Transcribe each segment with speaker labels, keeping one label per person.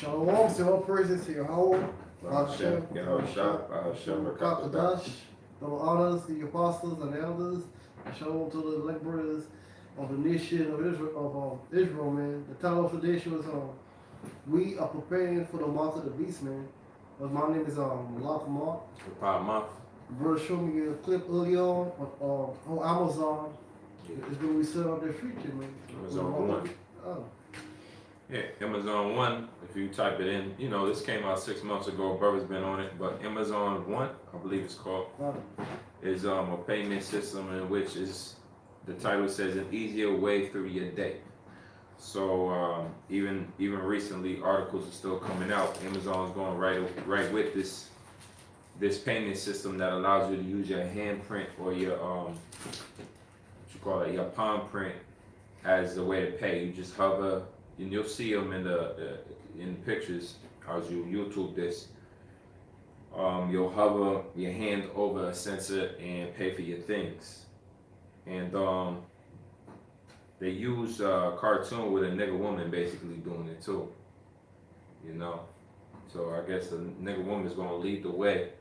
Speaker 1: Shalom, say all praises to your whole
Speaker 2: Hashem, Hashem,
Speaker 1: Kadash, double honors to your apostles and elders, and shalom to the elect brothers of the nation of Israel, man. The title of today's show is we are preparing for the mark of the beast, man. My name is Malak Mark. Brother showed me a clip early on Amazon. It's when we set up their feature, man.
Speaker 2: Amazon 1.
Speaker 1: Oh.
Speaker 2: Yeah, Amazon 1, if you type it in, you know, this came out 6 months ago, brother's been on it, but Amazon 1, I believe it's called, is a payment system in which is, the title says, an easier way through your day. So even recently, articles are still coming out. Amazon's going right with this payment system that allows you to use your handprint or your your palm print as the way to pay. You just hover, and you'll see them in the pictures as you YouTube this. You'll hover your hand over a sensor and pay for your things. And they use a cartoon with a nigger woman basically doing it too. You know, so I guess the nigger woman is gonna lead the way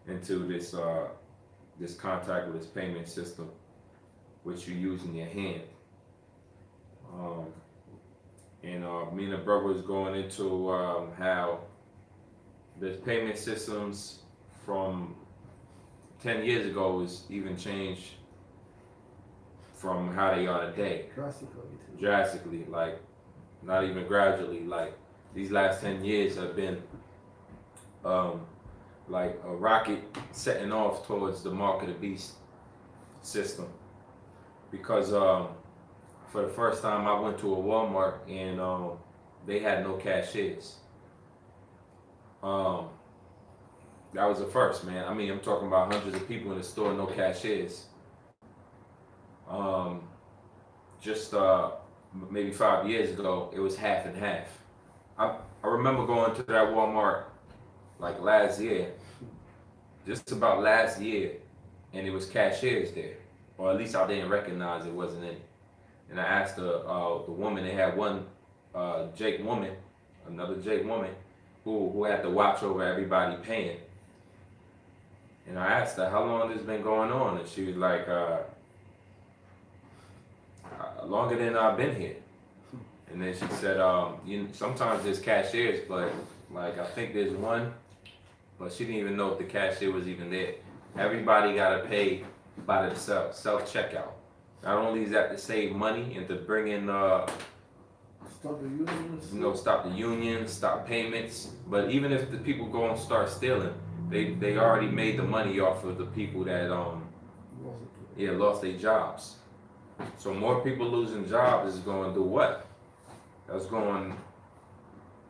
Speaker 2: into this contactless payment system, which you use in your hand. Me and the brother was going into how the payment systems from 10 years ago was even changed from how they are today. Drastically, like not even gradually. Like these last 10 years have been like a rocket setting off towards the mark of the beast system. Because for the first time I went to a Walmart and they had no cashiers. That was the first, man. I mean, I'm talking about hundreds of people in the store, no cashiers. Just maybe 5 years ago, it was half and half. I remember going to that Walmart like last year, just about last year, and it was cashiers there, or at least I didn't recognize it wasn't any. And I asked the woman, they had one another Jake woman, who had to watch over everybody paying. And I asked her, how long this been going on? And she was like, longer than I've been here. And then she said, sometimes there's cashiers, but like I think there's one, but she didn't even know if the cashier was even there. Everybody gotta pay by themselves, self-checkout. Not only is that to save money and to bring in stop the unions, stop payments, but even if the people go and start stealing, they already made the money off of the people that lost their jobs. So more people losing jobs is going to do what? That's going to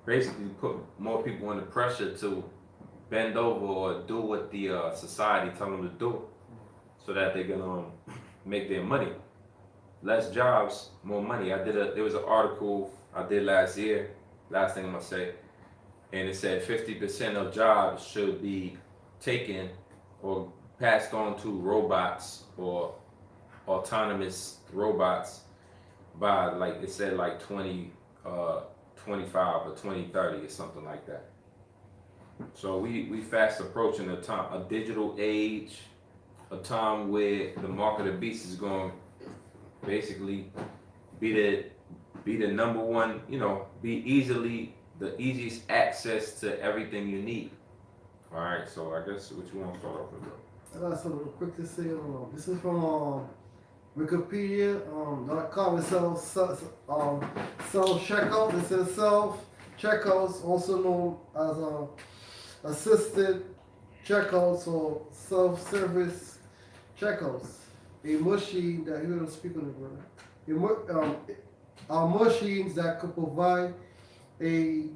Speaker 2: basically put more people under pressure to bend over or do what the society tell them to do, so that they can make their money. Less jobs, more money. There was an article I did last year, last thing I'm gonna say, and it said 50% of jobs should be taken or passed on to robots or autonomous robots by, like it said, like 2025 or 2030 or something like that. So we fast approaching a digital age, a time where the mark of the beast is going to basically be the number one, be the easiest access to everything you need. All right, so I guess what you want to start off with, bro?
Speaker 1: I got something quick to say. This is from Wikipedia.com. It says self-checkout. It says self-checkouts, also known as assisted checkouts or self-service checkouts. A machine that you don't speak on it, brother. Are machines that could provide a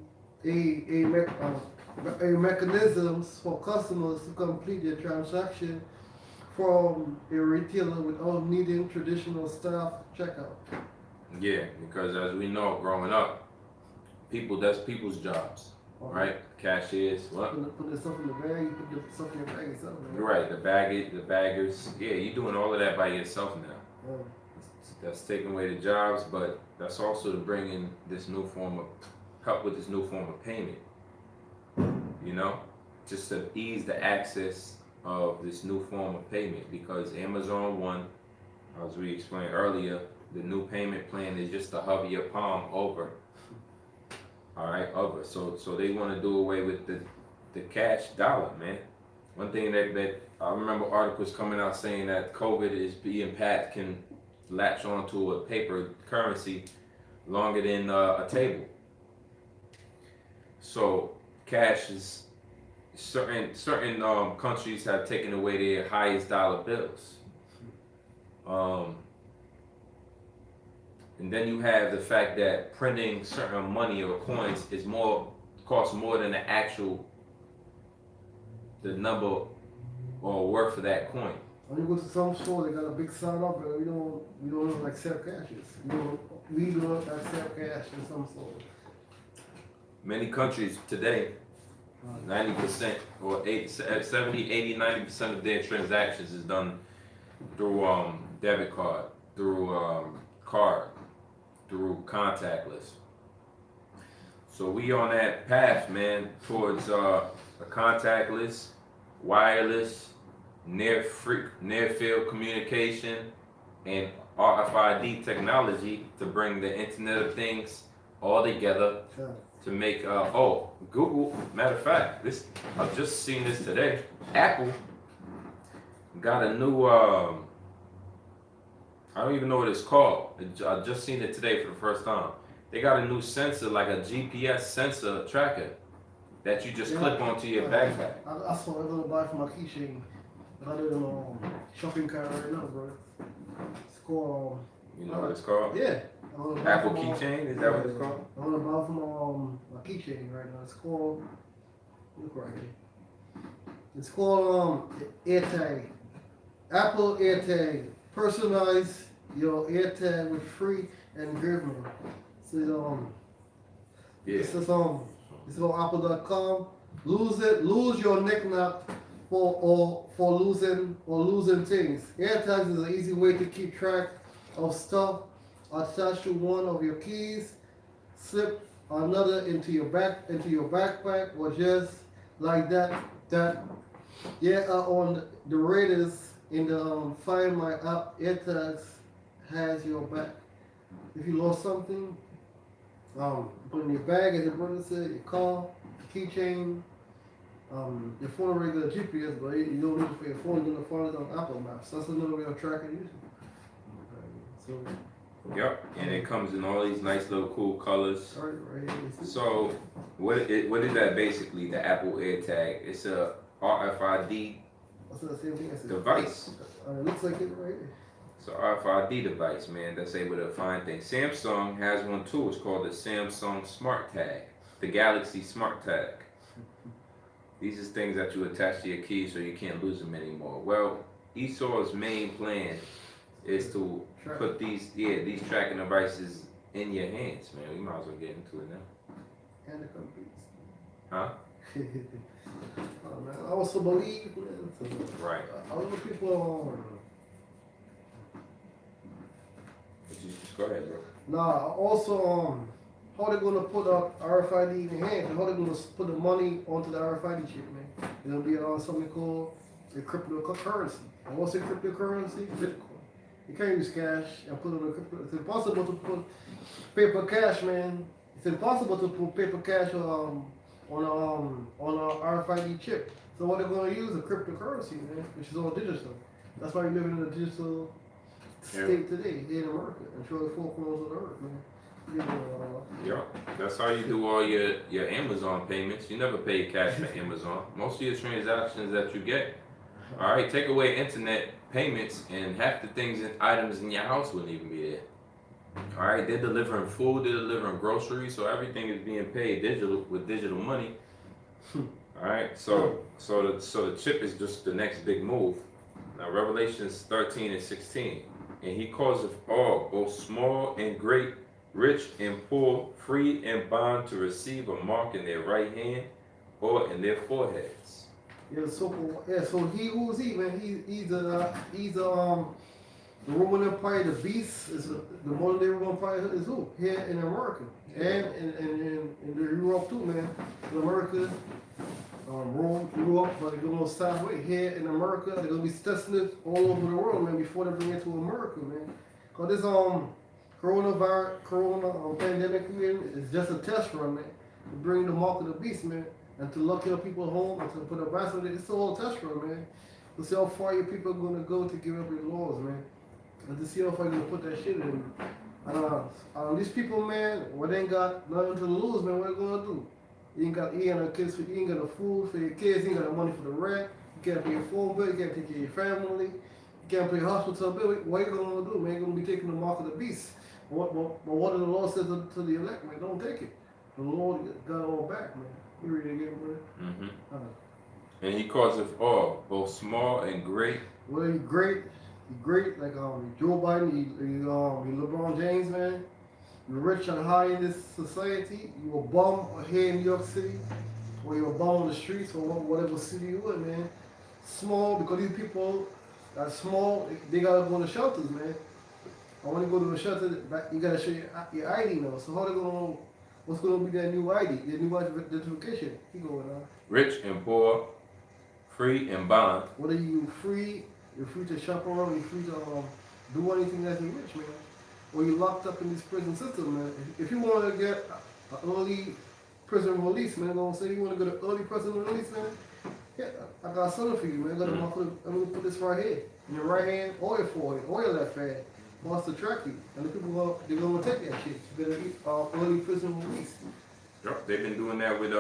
Speaker 1: mechanisms for customers to complete their transaction from a retailer without needing traditional staff checkout.
Speaker 2: Yeah, because as we know, growing up, that's people's jobs, right? Cashiers, what?
Speaker 1: Put the stuff in the bag, you put the stuff in your bag yourself.
Speaker 2: Right, the baggers. Yeah, you're doing all of that by yourself now. That's taking away the jobs, but that's also to bring in this new form of help with this new form of payment. You know, just to ease the access of this new form of payment, because Amazon One, as we explained earlier, the new payment plan is just to hover your palm over. All right, over. So they want to do away with the cash dollar, man. One thing that I remember articles coming out saying that COVID is being can latch onto a paper currency longer than a table. So cash is certain countries have taken away their highest dollar bills. And then you have the fact that printing certain money or coins costs more than the number or worth of that coin.
Speaker 1: When you go to some store, they got a big sign up, and we don't accept cashes. We don't accept cash in some stores.
Speaker 2: Many countries today, 90% or 70, 80, 90% of their transactions is done through debit card, through card, through contactless. So we on that path, man, towards a contactless, wireless, near field communication, and RFID technology to bring the Internet of Things all together to make Google. Matter of fact, I've just seen this today. Apple got a new I don't even know what it's called. I just seen it today for the first time. They got a new sensor, like a GPS sensor tracker, that you just clip onto your backpack.
Speaker 1: I saw it gonna buy for my keychain. I did a shopping cart right now, bro. It's called.
Speaker 2: You know what it's called?
Speaker 1: Yeah.
Speaker 2: Apple keychain. Is that what it's called?
Speaker 1: I want to buy from my keychain right now. It's called. Look right here. It's called AirTag. Apple AirTag. Personalize your AirTag with free engraving. So this is on apple.com. Lose your knick-knack for losing things. AirTags is an easy way to keep track of stuff attached to one of your keys. Slip another into your backpack, or just like that. On the Raiders in the Find My app, AirTags has your back. If you lost something, put it in your bag, as your brother said, your car, keychain, your phone regular GPS, but you don't need to pay your phone, you're gonna find it on Apple Maps. That's another way of tracking you.
Speaker 2: Yep, and it comes in all these nice little cool colors.
Speaker 1: Right here.
Speaker 2: So what is that basically? The Apple AirTag. It's a RFID device.
Speaker 1: It looks like it right here.
Speaker 2: It's an RFID device, man, that's able to find things. Samsung has one too. It's called the Samsung Smart Tag, the Galaxy Smart Tag. These are things that you attach to your keys so you can't lose them anymore. Well, Esau's main plan is to put these tracking devices in your hands, man. We might as well get into it now.
Speaker 1: And the computers.
Speaker 2: Huh?
Speaker 1: Oh, man. I also believe, man.
Speaker 2: Right.
Speaker 1: A lot of people.
Speaker 2: Just go ahead, bro.
Speaker 1: Nah. Also, how they gonna put up RFID in your hand? How they gonna put the money onto the RFID chip, man? It'll be something called a cryptocurrency. And what's a cryptocurrency? Bitcoin. You can't use cash and put it on crypto. It's impossible to put paper cash, man. It's impossible to put paper cash on a RFID chip. So what they're gonna use is a cryptocurrency, man, which is all digital. That's why you're living in a digital state today here in America and show the four corners of the earth, man.
Speaker 2: Yeah, that's how you do all your Amazon payments. You never pay cash for Amazon. Most of your transactions that you get, all right, take away internet payments and half the things and items in your house wouldn't even be there. All right, they're delivering food, they're delivering groceries, so everything is being paid with digital money. All right, so the chip is just the next big move. Now Revelations 13 and 16, and he calls of all, both small and great, rich and poor, free and bond, to receive a mark in their right hand or in their foreheads.
Speaker 1: Yeah, so he who's he, man? He's a The Roman Empire, the beast, is the modern day Roman Empire is who? Here in America. And in the Europe too, man. In America, Rome, Europe, but they're going to start way here in America. They're going to be testing it all over the world, man, before they bring it to America, man. Because this corona pandemic is just a test run, man. To bring the mark of the beast, man. And to lock your people home and to put a mask on it. It's all a test run, man. To see how far your people are going to go to give up their laws, man. And to see how far you're going to put that shit in. And these people, man, when they ain't got nothing to lose, man, what they going to do? You ain't got no kids, you ain't got no food for your kids, you ain't got no money for the rent, you can't pay your phone bill, you can't take care of your family, you can't pay hospital bill. What you going to do, man? You're going to be taking the mark of the beast. What did the Lord say to the elect, man? Don't take it. The Lord got it all back, man. You read it again, brother?
Speaker 2: Mm-hmm. And he calls us all, both small and great.
Speaker 1: Well, you're great, like Joe Biden, you LeBron James, man. You're rich and high in this society. You a bum here in New York City, or you're a bum on the streets, or whatever city you in, man. Small, because these people are small, they gotta go to shelters, man. And when you go to a shelter, you gotta show your ID now. So how they gonna, what's gonna be their new ID, their new identification? Keep going on.
Speaker 2: Rich and poor, free and bond.
Speaker 1: Whether you free, you're free to shop around, you're free to do anything as you're rich, man. Or you're locked up in this prison system, man. If you want to get an early prison release, man, I'm gonna say you want to get an early prison release, man. Yeah, I got something for you, man. I'm gonna put this right here in your right hand or your forehead or your left hand. Wants to track you, and the people they're gonna take that shit. You better get early prison release.
Speaker 2: Yep, they've been doing that with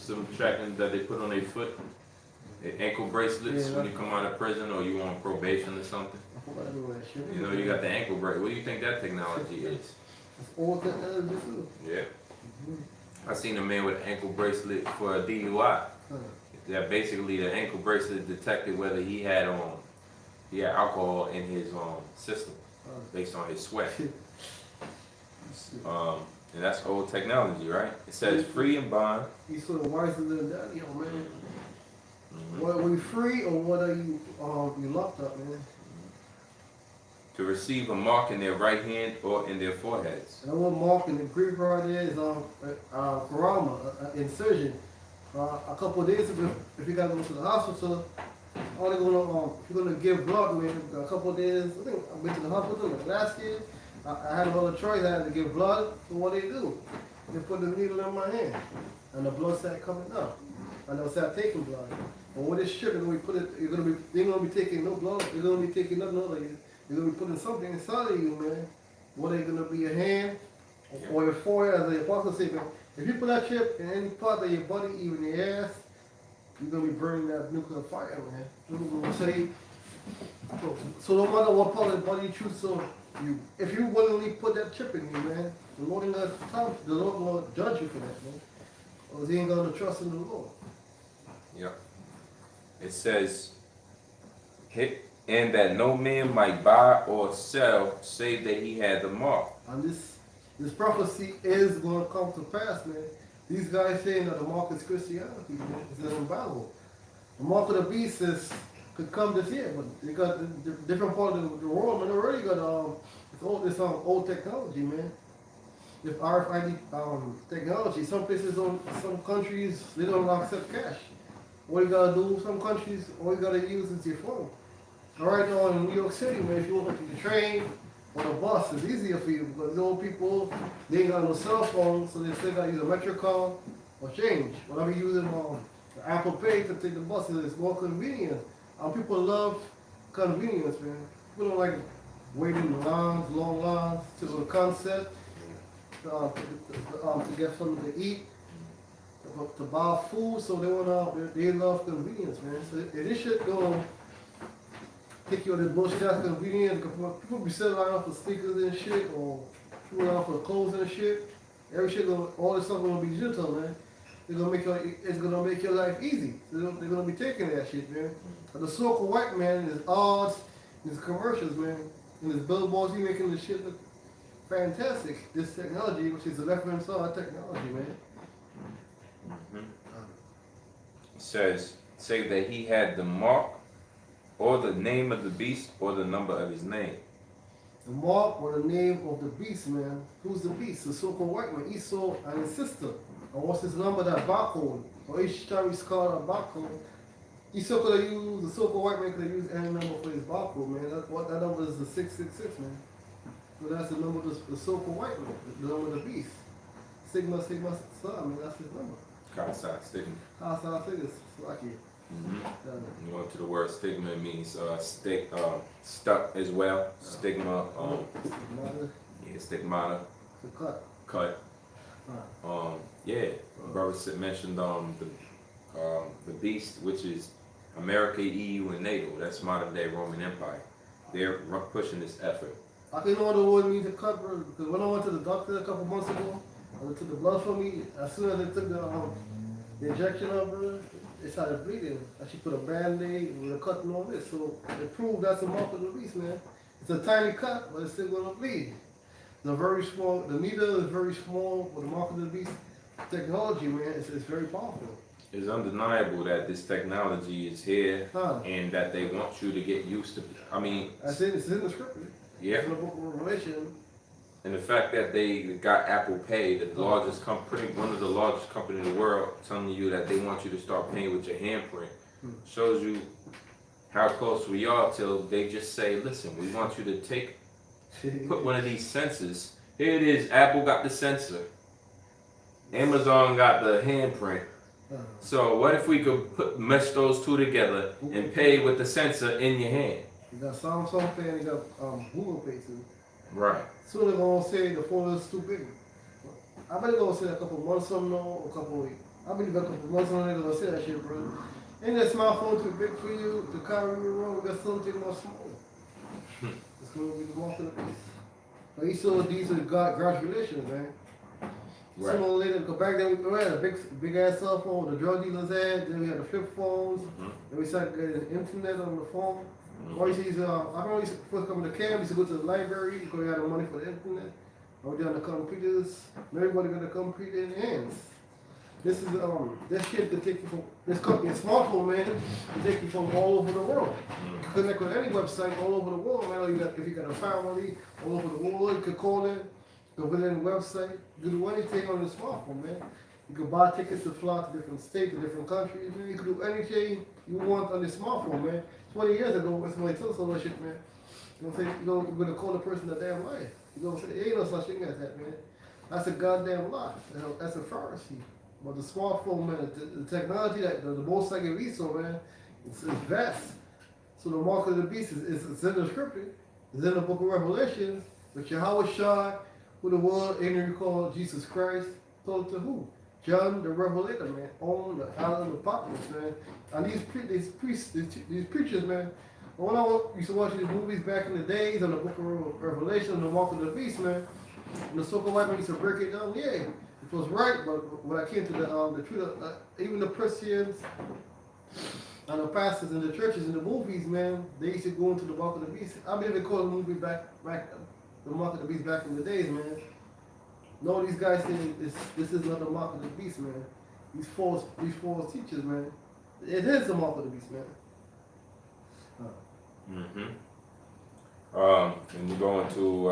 Speaker 2: some tracking that they put on their foot, ankle bracelets when you come out of prison or you on probation or something. You know, you got the ankle bracelet. What do you think that technology is?
Speaker 1: It's all technology too.
Speaker 2: Yeah. I seen a man with an ankle bracelet for a DUI. That basically the ankle bracelet detected whether he had alcohol in his system based on his sweat. And that's old technology, right? It says free and bond.
Speaker 1: He's sort of wiser than that, yo, man.
Speaker 2: Mm-hmm.
Speaker 1: Whether we free or whether you locked up, man.
Speaker 2: To receive a mark in their right hand or in their foreheads.
Speaker 1: And what mark in the Greek right there is karama, incision. A couple of days ago, if you got to go to the hospital, all they're gonna if you're gonna give blood, man, a couple of days. I think I went to the hospital like last year. I had another choice. I had to give blood. So what they do? They put the needle in my hand, and the blood started coming up, and they'll start taking blood. But with this shit, they're gonna be taking no blood. They're gonna be taking nothing other. They're gonna be putting something inside of you, man. Whether it's gonna be your hand or your forehead, as the apostle said, man. If you put that chip in any part of your body, even your ass, you're gonna be burning that nuclear fire, man. So no matter what part of the body you choose, if you willingly put that chip in you, man, the Lord ain't gonna judge you for that, man. Because he ain't gonna trust in the Lord.
Speaker 2: Yeah. It says, and that no man might buy or sell save that he had the mark.
Speaker 1: And this prophecy is going to come to pass, man. These guys saying that the mark is Christianity, man. It's in the Bible. The mark of the beast could come this year, but they got the different part of the world, man. They already got it's old technology, man. If RFID technology, some countries they don't accept cash. What you gotta do? Some countries all you gotta use is your phone. So right now in New York City, man, if you want to take the train or the bus, it's easier for you because those people they ain't got no cell phone, so they still gotta use a metro card or change. Whatever you using the Apple Pay to take the bus, it's more convenient. People love convenience, man. People don't like waiting in lines, long lines to go to concert, to get something to eat, to buy food. So they love convenience, man. So this shit gonna take you on this bullshit that's convenient. People be selling out for sneakers and shit, or people out for clothes and shit. Every shit all this stuff gonna be digital, man. It's gonna make your life easy. They're gonna be taking that shit, man. But the so-called white man, his ads, his commercials, man, and his billboards, he making this shit look fantastic. This technology, which is the left-hand side technology, man.
Speaker 2: Mm-hmm. It says, say that he had the mark, or the name of the beast, or the number of his name.
Speaker 1: The mark or the name of the beast, man. Who's the beast? The so-called white man, Esau and his sister. And what's his number? That barcode. Or each time he's called a barcode. Esau could have used, the so-called white man could have used any number for his barcode, man. That number is the 666, man. So that's the number of the so-called white man, the number of the beast. Sigma, Sigma, Psi, I mean, that's his number.
Speaker 2: Kasa stigma.
Speaker 1: Casa, I think it's lucky.
Speaker 2: You go to the word stigma, it means stuck as well. Stigma, yeah, stigmata,
Speaker 1: The cut.
Speaker 2: cut. Yeah, brother mentioned the beast, which is America, EU, and NATO. That's modern day Roman Empire. They're pushing this effort.
Speaker 1: I didn't know what the word means to cut, bro, because when I went to the doctor a couple months ago, they took the blood from me. As soon as they took the injection of her, it started bleeding. And she put a band-aid with a cut and all this. So it proved that's a mark of the beast, man. It's a tiny cut, but it's still gonna bleed. The very small, the needle is very small, but the mark of the beast technology, man, it's very powerful.
Speaker 2: It's undeniable that this technology is here
Speaker 1: Huh.
Speaker 2: and that they want you to get used to. I mean,
Speaker 1: That's it. It's in the scripture.
Speaker 2: yeah.
Speaker 1: It's in the book of Revelation.
Speaker 2: And the fact that they got Apple Pay, the largest company, one of the largest companies in the world, telling you that they want you to start paying with your handprint, shows you how close we are till they just say, listen, we want you to put one of these sensors. Here it is, Apple got the sensor. Amazon got the handprint. So what if we could mesh those two together and pay with the sensor in your hand?
Speaker 1: You got Samsung Pay and you got Google Pay too.
Speaker 2: Right.
Speaker 1: Soon they're gonna say the phone is too big. I bet they're gonna say a couple months from now or a couple weeks. I believe a couple months from now they're gonna say that shit, bro. Ain't that smartphone too big for you to carry you around? We got something more small. It's gonna be the mark of the beast. But he saw these with graduations, man.
Speaker 2: Right.
Speaker 1: Sooner or later, because back then we had a big ass cell phone the drug dealers had, then we had the flip phones, then we started getting the internet on the phone. All you see is, I remember used to first come to camp, used to go to the library because we had the money for the internet. I was down the computers, and everybody got a computer in their hands. This is, this shit could take you from, this company, a smartphone, man, can take you from all over the world. You can connect with any website all over the world, man. If you got a family all over the world, you could call in, go within the website, you can do anything on the smartphone, man. You can buy tickets to fly to different states, to different countries, man. You can do anything you want on the smartphone, man. 20 years ago, when somebody told us all that shit, man, you're gonna call the person a damn liar. You're gonna say, ain't no such thing as that, man. That's a goddamn lie. That's a Pharisee. But the smartphone, man, the technology that the most I can read, so man, it's vast. So the mark of the beast is in the scripture. It's in the book of Revelation. But Yahweh Shai, who the world ignorantly called Jesus Christ, told to who? John the Revelator, man, on the island of Patmos, man. And these preachers, man. When I used to watch these movies back in the days on the book of Revelation, the mark of the beast, man, and the so-called white man used to break it down, yeah, it was right, but when I came to the truth, even the Christians and the pastors in the churches in the movies, man, they used to go into the mark of the beast. I believe they called the movie back the mark of the beast back in the days, man. No, these guys say this is not the mark of the beast, man. These false teachers, man. It is the mark of the beast, man.
Speaker 2: And we go into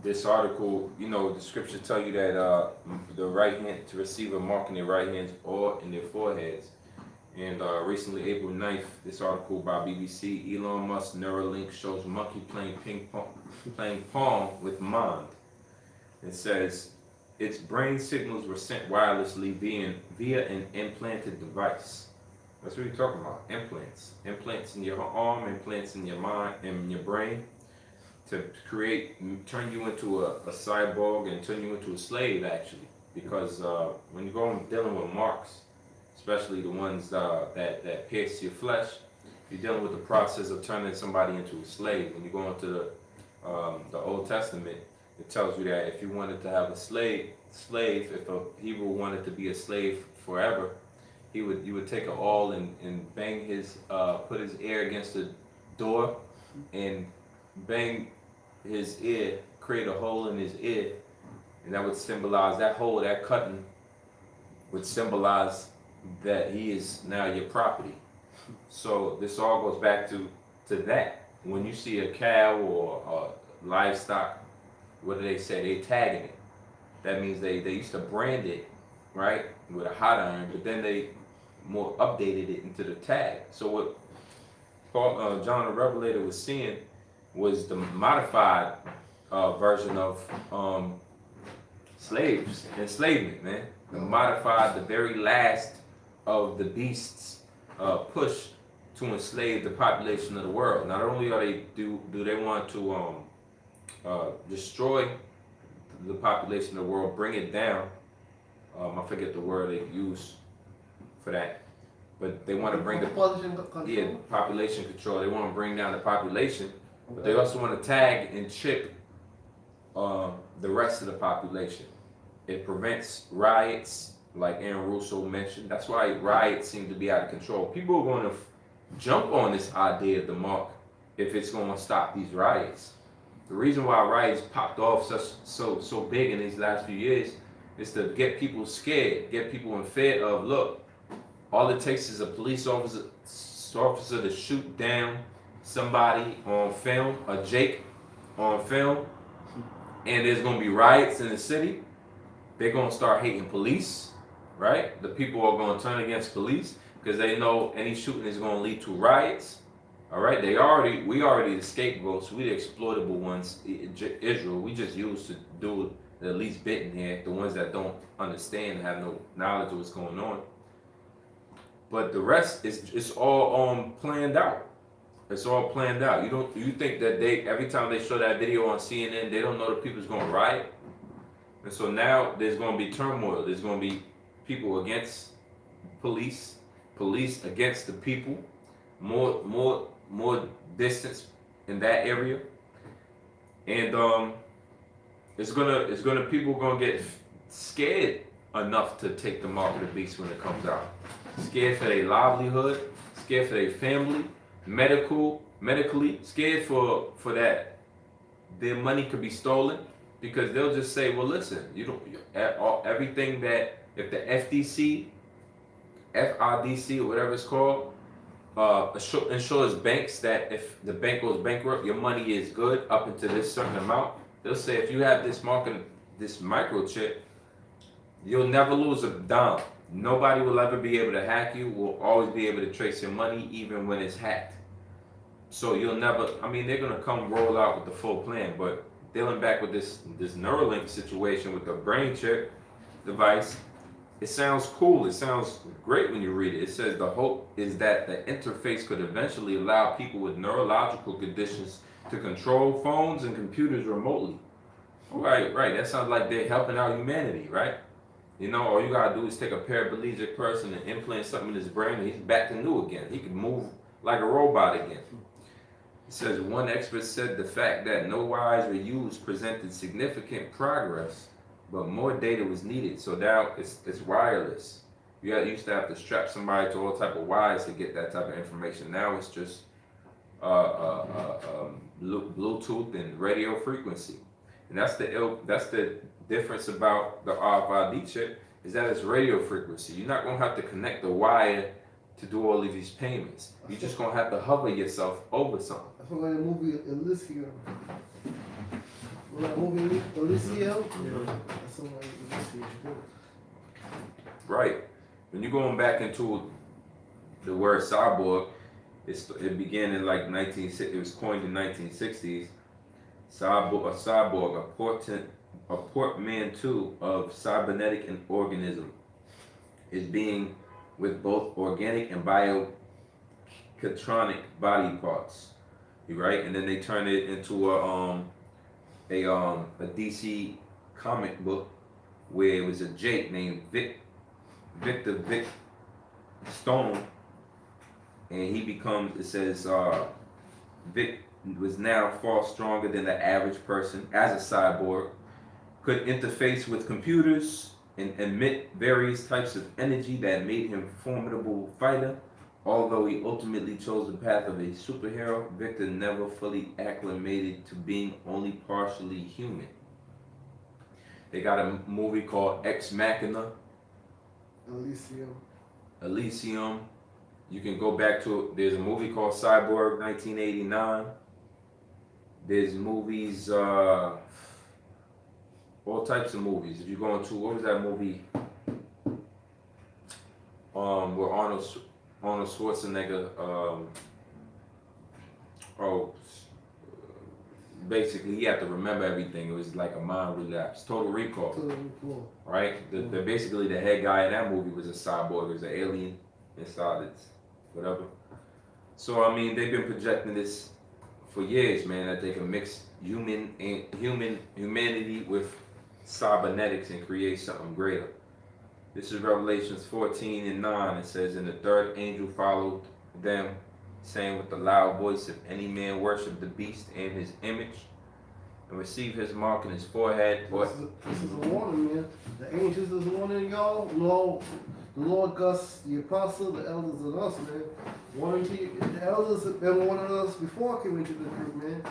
Speaker 2: this article. You know, the scripture tell you that the right hand to receive a mark in their right hands or in their foreheads. And recently, April 9th, this article by BBC, Elon Musk Neuralink shows monkey playing pong with mind. It says its brain signals were sent wirelessly via an implanted device. That's what we're talking about. Implants in your arm, implants in your mind, in your brain, to turn you into a cyborg and turn you into a slave, actually. Because when you go dealing with marks, especially the ones that pierce your flesh, you're dealing with the process of turning somebody into a slave. When you go into the Old Testament, it tells you that if you wanted to have a slave, if a Hebrew wanted to be a slave forever, you would take an awl and bang put his ear against the door and bang his ear, create a hole in his ear, and that would symbolize, that hole, that cutting would symbolize that he is now your property. So this all goes back to that. when you see a cow or livestock, what do they say? They tagging it. That means they used to brand it, right, with a hot iron, but then they more updated it into the tag. So what John the Revelator was seeing was the modified version of slaves, enslavement, man. The modified, the very last of the beasts push to enslave the population of the world. Not only are they do they want to destroy the population of the world, bring it down. I forget the word they use for that, but they want to bring the population control. They want to bring down the population, but they also want to tag and chip the rest of the population. It prevents riots, like Aaron Russo mentioned. That's why riots seem to be out of control. People are going to jump on this idea of the mark if it's going to stop these riots. The reason why riots popped off so big in these last few years is to get people scared, get people in fear of, look, all it takes is a police officer to shoot down somebody on film, a Jake on film, and there's going to be riots in the city. They're going to start hating police, right? The people are going to turn against police because they know any shooting is going to lead to riots. All right, we already the scapegoats, we the exploitable ones. Israel, we just used to do the least bit in here, the ones that don't understand, have no knowledge of what's going on. But the rest it's all planned out. It's all planned out. You think that every time they show that video on CNN, they don't know the people's going to riot? And so now there's going to be turmoil. There's going to be people against police against the people. More distance in that area, and people gonna get scared enough to take the mark of the beast when it comes out. Scared for their livelihood, scared for their family, medically, scared for that their money could be stolen, because they'll just say, well, listen, everything that if the FIDC or whatever it's called. Ensures banks that if the bank goes bankrupt, your money is good up until this certain amount. They'll say if you have this microchip, you'll never lose a dime. Nobody will ever be able to hack you. Will always be able to trace your money even when it's hacked. So you'll never. I mean, they're gonna come roll out with the full plan, but dealing back with this Neuralink situation with the brain chip device. It sounds cool. It sounds great when you read it. It says the hope is that the interface could eventually allow people with neurological conditions to control phones and computers remotely. Right. That sounds like they're helping out humanity, right? All you gotta do is take a paraplegic person and implant something in his brain, and he's back to new again. He can move like a robot again. It says one expert said the fact that no wires were used presented significant progress, but more data was needed. So now it's wireless. You used to have to strap somebody to all type of wires to get that type of information. Now it's just Bluetooth and radio frequency, and that's the difference about the RFID chip, is that it's radio frequency. You're not gonna have to connect the wire to do all of these payments. You're just gonna have to hover yourself over something.
Speaker 1: That's what the movie Elysium. Movie Elysium? Yeah. That's what Elysium.
Speaker 2: Right. When you're going back into the word cyborg, it began in like it was coined in 1960s. Cyborg, a portmanteau of cybernetic and organism, is being with both organic and biocatronic body parts. Right, and then they turn it into a DC comic book where it was a Jake named Victor Stone, and he becomes, it says, Vic was now far stronger than the average person as a cyborg, could interface with computers and emit various types of energy that made him a formidable fighter. Although he ultimately chose the path of a superhero, Victor never fully acclimated to being only partially human. They got a movie called Ex Machina. Elysium. You can go back to it. There's a movie called Cyborg 1989. There's movies, all types of movies. If you go into, what was that movie? Where Arnold Schwarzenegger, oh, basically he had to remember everything. It was like a mind relapse. Total Recall, right? The basically the head guy in that movie was a cyborg, was an alien inside it, whatever. So I mean, they've been projecting this for years, man, that they can mix humanity with cybernetics and create something greater. This is Revelations 14:9. It says, "And the third angel followed them, saying with a loud voice, if any man worship the beast and his image, and receive his mark in his forehead."
Speaker 1: This is a warning, man. The angels is warning y'all. The Lord Gus, the apostle, the elders, and us, man. Warning to you. The elders have been warning us before I came into the group, man.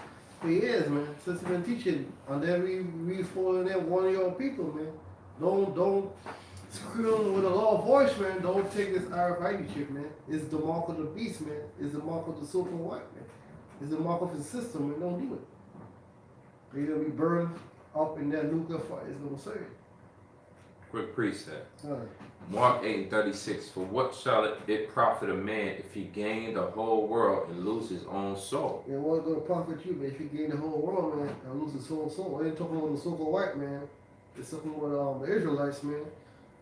Speaker 1: For years, man. Since we've been teaching. And then we following them, warning your people, man. Don't scream with a loud voice, man. Don't take this RFID chip, man. It's the mark of the beast, man. It's the mark of the so-called white, man. It's the mark of his system, man. Don't do it. You're gonna be burned up in that nuclear fire. It's gonna say it.
Speaker 2: Quick precept.
Speaker 1: All right.
Speaker 2: Mark 8:36. For what shall it profit a man if he gain the whole world and lose his own soul?
Speaker 1: Yeah, what's gonna profit you, man, if you gain the whole world, man, and lose his whole soul? I ain't talking about the so-called white man. It's talking about the Israelites, man.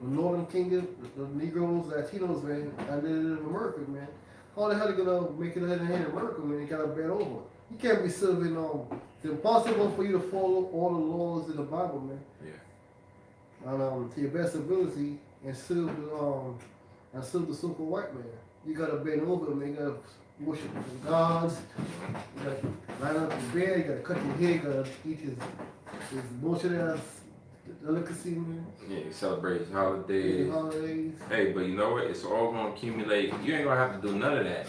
Speaker 1: The Northern Kingdom, the Negroes, Latinos, man, and the America, man. How the hell you gonna make it in America, man? You gotta bend over. You can't be serving it's impossible for you to follow all the laws in the Bible, man.
Speaker 2: Yeah.
Speaker 1: And to your best ability and serve the so-called white man. You gotta bend over, man. You gotta worship the gods. You gotta line up your bed. You gotta cut your hair. You gotta eat his bullshit ass delicacy, man.
Speaker 2: Yeah, you celebrate his holidays.
Speaker 1: Holidays.
Speaker 2: Hey, but you know what? It's all gonna accumulate. You ain't gonna have to do none of that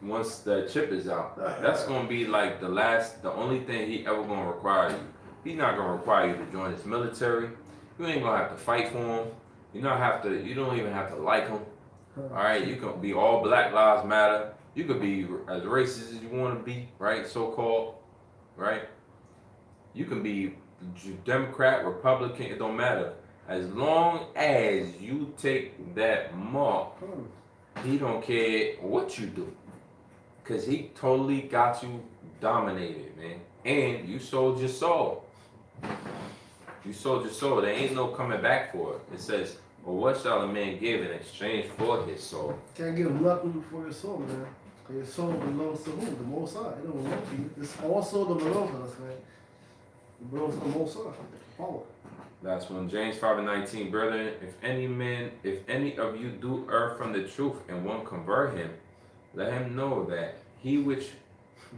Speaker 2: once the chip is out. That's gonna be like the only thing he ever gonna require you. He's not gonna require you to join his military. You ain't gonna have to fight for him. You don't even have to like him. All right, you can be all Black Lives Matter. You could be as racist as you want to be, right? So-called, right? You can be Democrat, Republican. It don't matter. As long as you take that mark, he don't care what you do, cause he totally got you dominated, man. And you sold your soul. You sold your soul. There ain't no coming back for it. It says, "Well, what shall a man give in exchange for his soul?"
Speaker 1: Can't give nothing for your soul, man. Your soul belongs to who? The Most High. It don't belong to you. It's also the belongs to us, man. It belongs to the Most High. Power.
Speaker 2: Last one, James 5:19. Brethren, if any of you do err from the truth and won't convert him, let him know that he which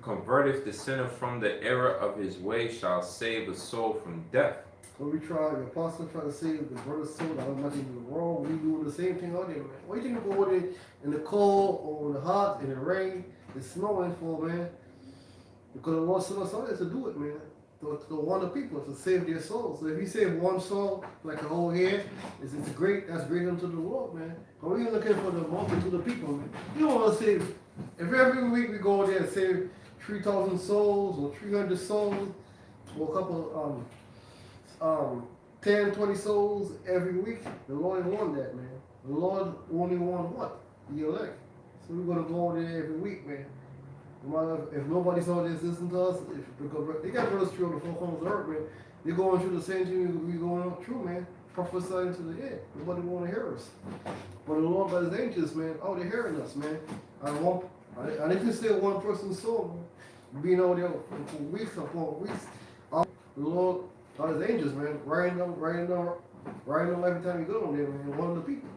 Speaker 2: converteth the sinner from the error of his way shall save a soul from death.
Speaker 1: So we try, the apostle try to save the brother's soul. I don't know nothing wrong. We doing the same thing out there, man. What do you think we go there in the cold or in the hot, in the rain, it's snowing for, man? Because the Lord sent us out there to do it, man. To warn the people, to save their souls. So if you save one soul, like a whole head, it's great. That's great unto the Lord, man. But we're looking for the multitude of people, man. You don't want to save. If every week we go there and save 3,000 souls or 300 souls or a couple 10, 20 souls every week, the Lord ain't want that, man. The Lord only want what? The elect. So we're gonna go there every week, man. If nobody's out there listening to us, because they got brothers through the four corners of the earth, man. They're going through the same thing we going through, man. Prophesying to the head. Nobody want to hear us. But the Lord by his angels, man, out there hearing us, man. And if you say one person's soul, man, being out there for weeks upon weeks, the Lord by his angels, man, writing them every time you go on there, man, one of the people.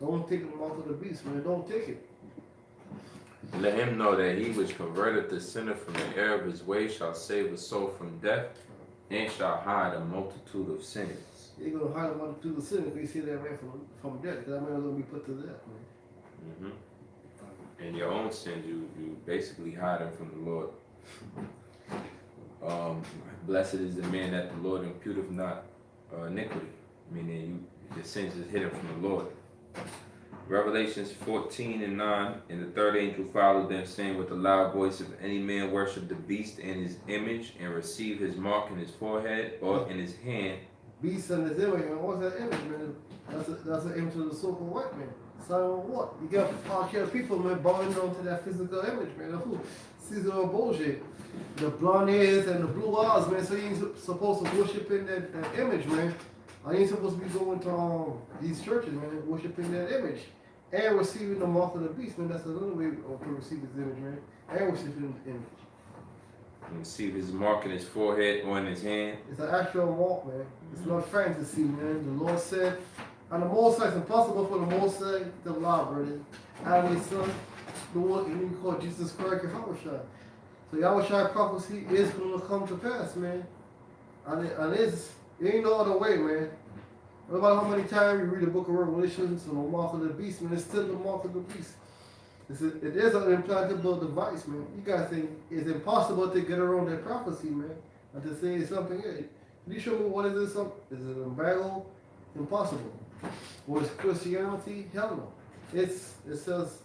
Speaker 1: Don't take them off of the beast, man. Don't take it.
Speaker 2: Let him know that he which converteth the sinner from the error of his way shall save a soul from death and shall hide a multitude of sins.
Speaker 1: You're going to hide a multitude of sins if you see that man from death. That man is going to be put to death, man.
Speaker 2: And your own sins, you basically hide them from the Lord. Blessed is the man that the Lord imputeth not iniquity, meaning your sins is hidden from the Lord. Revelations 14:9, and the third angel followed them, saying with a loud voice, if any man worship the beast and his image, and receive his mark in his forehead or in his hand.
Speaker 1: Beast and his image, man. What's that image, man? That's an image of the so-called white man. So what? You got all kind of people, man, bowing down to that physical image, man. Who? Seasonal bullshit. The blonde hairs and the blue eyes, man. So you ain't supposed to worship in that image, man. I ain't supposed to be going to these churches, man, worshiping that image. And receiving the mark of the beast, man. That's another way to receive his image, man. And worshiping the image.
Speaker 2: And receive his mark in his forehead or in his hand.
Speaker 1: It's an actual mark, man. It's not fantasy, man. The Lord said, and the Most High, it's impossible for the Most High to lie, brother. And his son, the one you call Jesus Christ, Yahushua. So Yahushua prophecy is going to come to pass, man. And it ain't no other way, man. No matter how many times you read the book of Revelations and the mark of the beast, man, it's still the mark of the beast. It is an implantable device, man. You guys think it's impossible to get around that prophecy, man, and to say something. Can you show me what is this? Is it an embargo? Impossible. Or is Christianity? Hell no. It says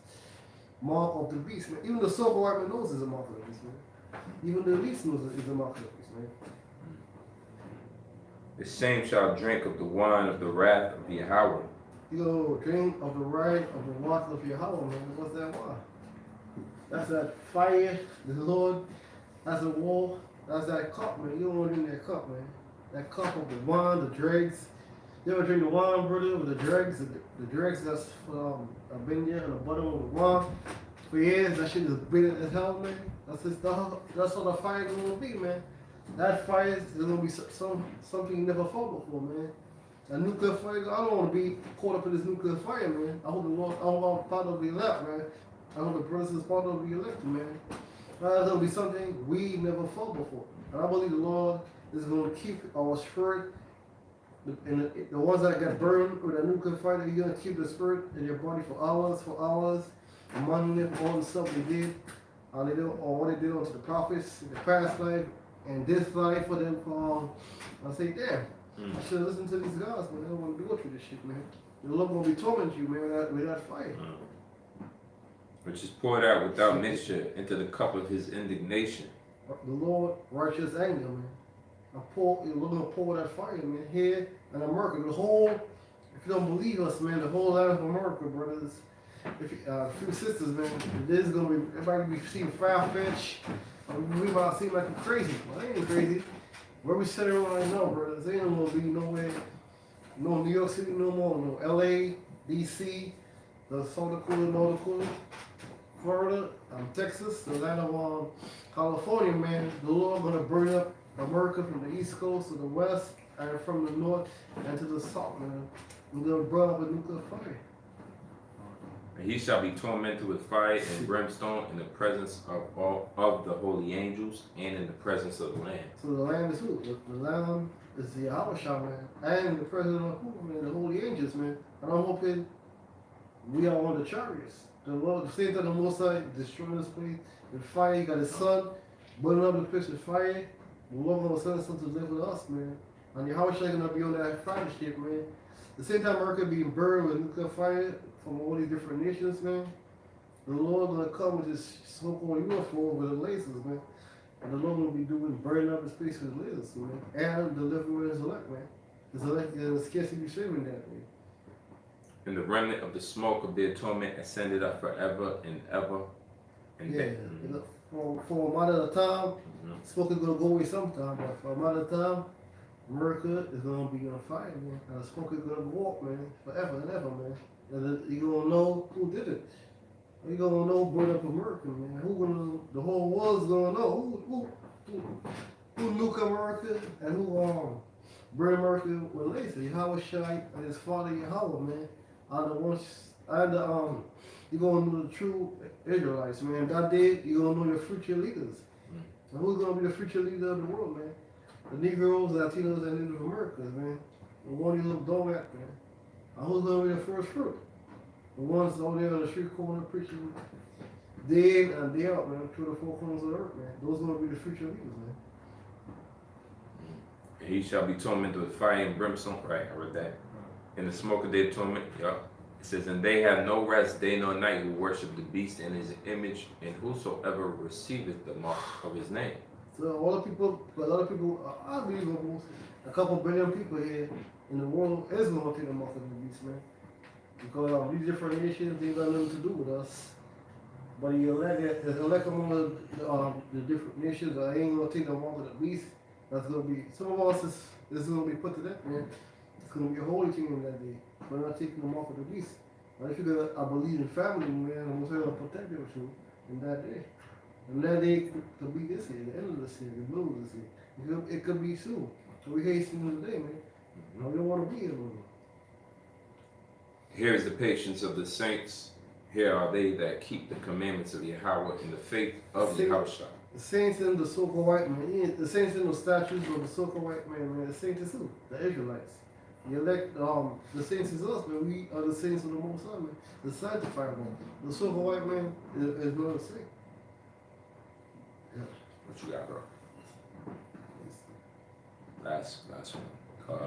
Speaker 1: mark of the beast, man. Even the sober white man knows it's a mark of the beast, man. Even the least knows it's a mark of the beast, man.
Speaker 2: The same shall drink of the wine of the wrath of Yahweh.
Speaker 1: Yo, drink of the right of the water of Yahweh, man. What's that wine? That's that fire, the Lord. That's a war. That's that cup, man. You don't want to drink that cup, man. That cup of the wine, the dregs. You ever drink the wine, brother, with the dregs? The dregs that's I've been there in the bottom of the wine for years. That shit is bitter as hell, man. That's what the fire is gonna be, man. That fire is gonna be something you never fought before, man. A nuclear fire. I don't want to be caught up in this nuclear fire, man. I hope the Lord, I hope I'm part of the elect, man. I hope the brothers is part of the elect, man. That's gonna be something we never fought before. And I believe the Lord is gonna keep our spirit. And the ones that got burned with a nuclear fire, He's gonna keep the spirit in your body for hours, among them all the stuff they did, or what they did unto the prophets in the past life and this life for them. I say, damn, I should listen to these guys, man. I don't want to go through this shit, man. The Lord gonna be tormenting you, man, with that fire.
Speaker 2: Which is poured out without mixture into the cup of his indignation.
Speaker 1: The Lord righteous anger, man. We're gonna pour that fire, man, here in America. The whole, if you don't believe us, man, the whole land of America, brothers, if a few sisters, man, this is gonna be, everybody be seeing far-fetched. We might seem like we're crazy. Well, I ain't crazy. Where we sitting right now, brothers, ain't gonna be nowhere, no New York City no more, no LA, DC, the South Dakota, North Dakota, Florida, Texas, the land of California, man. The Lord gonna burn up America from the East Coast to the West and from the North and to the South, man. We're gonna burn up a nuclear fire.
Speaker 2: And he shall be tormented with fire and brimstone in the presence of all of the holy angels and in the presence of the Lamb.
Speaker 1: So the Lamb is who? The Lamb is the Yahushua, man. And the President of who, man? The holy angels, man. And I'm hoping we are on the chariots. The Lord, the same time the Most High destroying this place with fire. He got his son burning up the place with fire. The Lord gonna send something to live with us, man. And Yahushua gonna be on that fire ship, man. The same time America being burned with nuclear fire from all these different nations, man. The Lord gonna come with his so-called uniform with the lasers, man. And the Lord gonna be burning up his place with lasers, man. And delivering his elect, man. His elect is scarcely be saving that, man.
Speaker 2: And the remnant of the smoke of their torment ascended up forever and ever. And
Speaker 1: yeah, for a matter of time, smoke is gonna go away sometime, but for a matter of time, America is gonna be on fire, man. And smoke is gonna walk, man, forever and ever, man. And you're gonna know who did it. You're gonna know burn up America, man. The whole world's gonna know who nuke America and who burn America with laser. Yahushua and his father Yahweh, man. You're gonna know the true Israelites, man. That day you're gonna know your future leaders. And who's gonna be the future leader of the world, man? The Negroes, Latinos, and Native Americans, man. The one you look dumb at, man. And who's gonna be the first fruit? The ones over there on the street corner preaching day in and day out, man, through the four corners of the earth, man. Those are gonna be the future leaders, man.
Speaker 2: And he shall be tormented with fire and brimstone. Right, I read that. In the smoke of their torment, yup. It says, and they have no rest day nor night who worship the beast and his image, and whosoever receiveth the mark of his name.
Speaker 1: So a lot of people, I believe almost a couple billion people here in the world is going to take the mark of the beast, man. Because these different nations, they got nothing to do with us. But you elect among the different nations, I ain't going to take the mark of the beast. That's going to be, some of us is going to be put to death, man. It's going to be a holy thing in that day. We're not taking the mark of the beast. But if you're going to, I believe in family, man, I'm going to protect you in that day. And that day could be this year, the end of this year, the middle of this year. It could be soon. So we hasten the day, man. We don't want to be here no more.
Speaker 2: Here is the patience of the saints. Here are they that keep the commandments of Yahweh in the faith of Yahweh.
Speaker 1: The saints in the so-called white man, the saints in the statues of the so-called white man, the saints is who? The Israelites. The elect, the saints is us, man. We are the saints of the Most High, man. The sanctified one. The so-called white man is not a saint. Yeah.
Speaker 2: What you got, bro? Last one.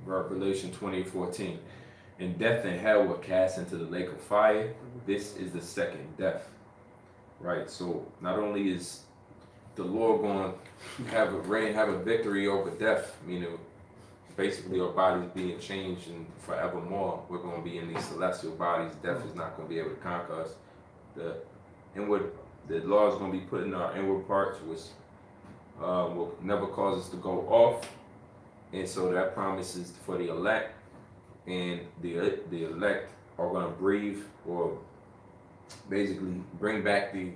Speaker 2: Revelation 20:14. And death and hell were cast into the lake of fire. This is the second death. Right? So not only is the Lord going to have a victory over death, meaning basically our bodies being changed and forevermore, we're going to be in these celestial bodies. Death is not going to be able to conquer us. The law is going to be put in our inward parts, which will never cause us to go off. And so that promise is for the elect. And the elect are going to breathe, or basically bring back the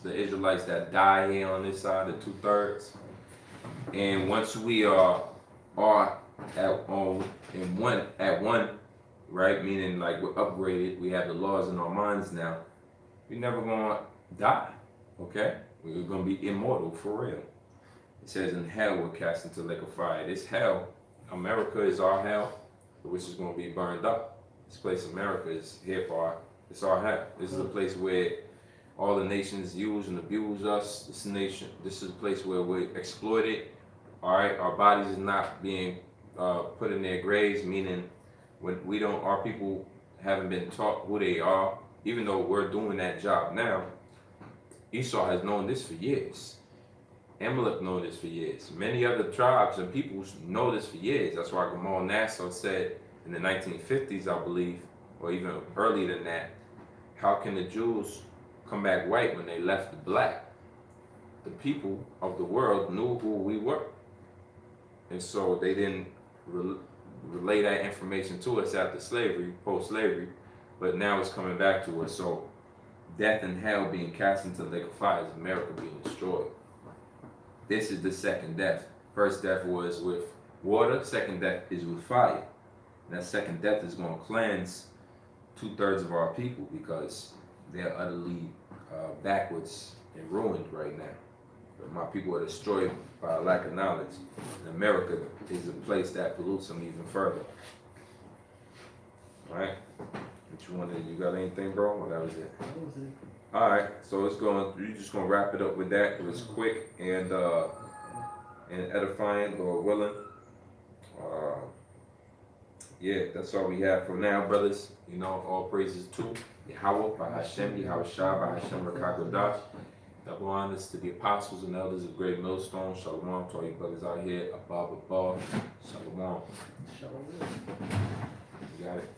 Speaker 2: Israelites that die here on this side, the 2/3. And once we are at one, right? Meaning like we're upgraded, we have the laws in our minds now. We're never gonna die, okay? We're gonna be immortal for real. It says, in hell we're cast into the lake of fire. This hell, America is our hell, which is gonna be burned up. This place, America, is here for it's our hell. This is a place where all the nations use and abuse us. This is a place where we're exploited. All right, our bodies is not being put in their graves, meaning when our people haven't been taught who they are, even though we're doing that job now. Esau has known this for years. Amalek known this for years. Many other tribes and peoples know this for years. That's why Gamal Nassau said in the 1950s, I believe, or even earlier than that, how can the Jews come back white when they left the black? The people of the world knew who we were. And so they didn't relay that information to us after slavery, post-slavery, but now it's coming back to us. So death and hell being cast into the lake of fire is America being destroyed. This is the second death. First death was with water, second death is with fire. And that second death is going to cleanse 2/3 of our people because they're utterly backwards and ruined right now. My people are destroyed by a lack of knowledge. And America is a place that pollutes them even further. All right? You got anything, bro? Or that was it?
Speaker 1: That was it.
Speaker 2: All right, so you're just gonna wrap it up with that. It was quick and edifying, Lord willing. Yeah, that's all we have for now, brothers. You know, all praises to Yahweh, by Hashem, Yahweh Shah, by Hashem, Rakagodash. Double honors to the apostles and elders of Great Millstone. Shalom to all you brothers out here above. Shalom.
Speaker 1: Shalom.
Speaker 2: You got it.